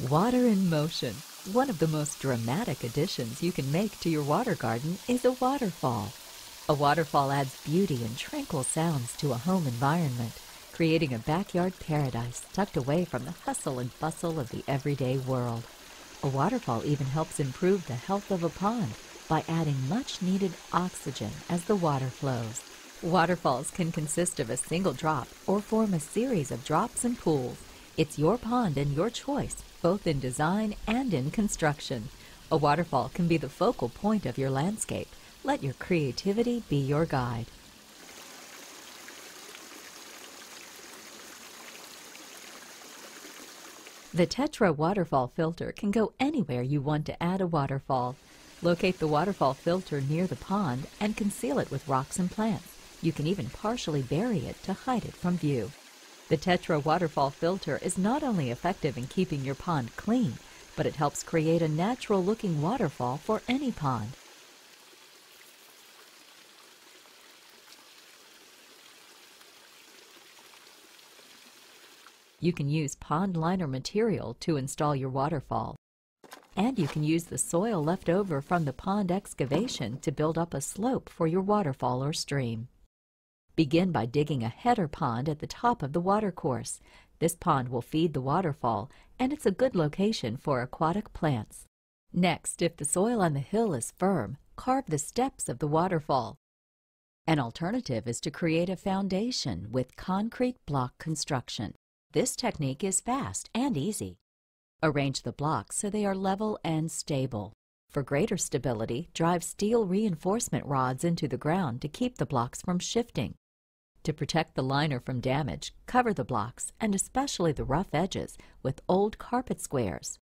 Water in motion. One of the most dramatic additions you can make to your water garden is a waterfall. A waterfall adds beauty and tranquil sounds to a home environment, creating a backyard paradise tucked away from the hustle and bustle of the everyday world. A waterfall even helps improve the health of a pond by adding much-needed oxygen as the water flows. Waterfalls can consist of a single drop or form a series of drops and pools. It's your pond and your choice, both in design and in construction. A waterfall can be the focal point of your landscape. Let your creativity be your guide. The Tetra waterfall filter can go anywhere you want to add a waterfall. Locate the waterfall filter near the pond and conceal it with rocks and plants. You can even partially bury it to hide it from view. The Tetra waterfall filter is not only effective in keeping your pond clean, but it helps create a natural-looking waterfall for any pond. You can use pond liner material to install your waterfall. And you can use the soil left over from the pond excavation to build up a slope for your waterfall or stream. Begin by digging a header pond at the top of the watercourse. This pond will feed the waterfall, and it's a good location for aquatic plants. Next, if the soil on the hill is firm, carve the steps of the waterfall. An alternative is to create a foundation with concrete block construction. This technique is fast and easy. Arrange the blocks so they are level and stable. For greater stability, drive steel reinforcement rods into the ground to keep the blocks from shifting. To protect the liner from damage, cover the blocks, and especially the rough edges, with old carpet squares.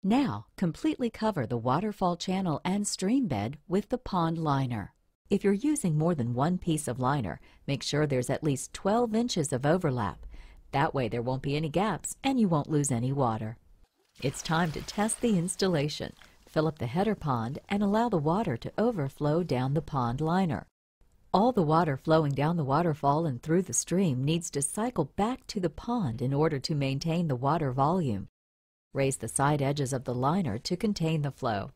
Now, completely cover the waterfall channel and stream bed with the pond liner. If you're using more than one piece of liner, make sure there's at least 12 inches of overlap. That way there won't be any gaps and you won't lose any water. It's time to test the installation. Fill up the header pond and allow the water to overflow down the pond liner. All the water flowing down the waterfall and through the stream needs to cycle back to the pond in order to maintain the water volume. Raise the side edges of the liner to contain the flow.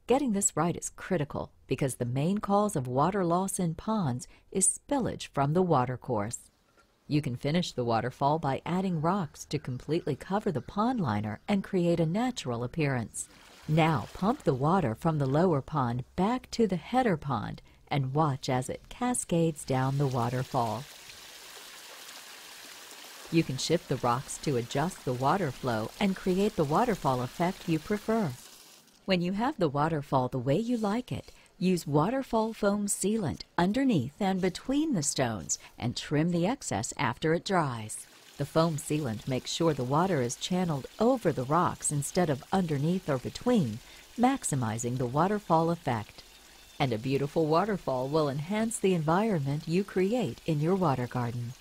Getting this right is critical because the main cause of water loss in ponds is spillage from the watercourse. You can finish the waterfall by adding rocks to completely cover the pond liner and create a natural appearance. Now pump the water from the lower pond back to the header pond and watch as it cascades down the waterfall. You can shift the rocks to adjust the water flow and create the waterfall effect you prefer. When you have the waterfall the way you like it, use waterfall foam sealant underneath and between the stones and trim the excess after it dries. The foam sealant makes sure the water is channeled over the rocks instead of underneath or between, maximizing the waterfall effect. And a beautiful waterfall will enhance the environment you create in your water garden.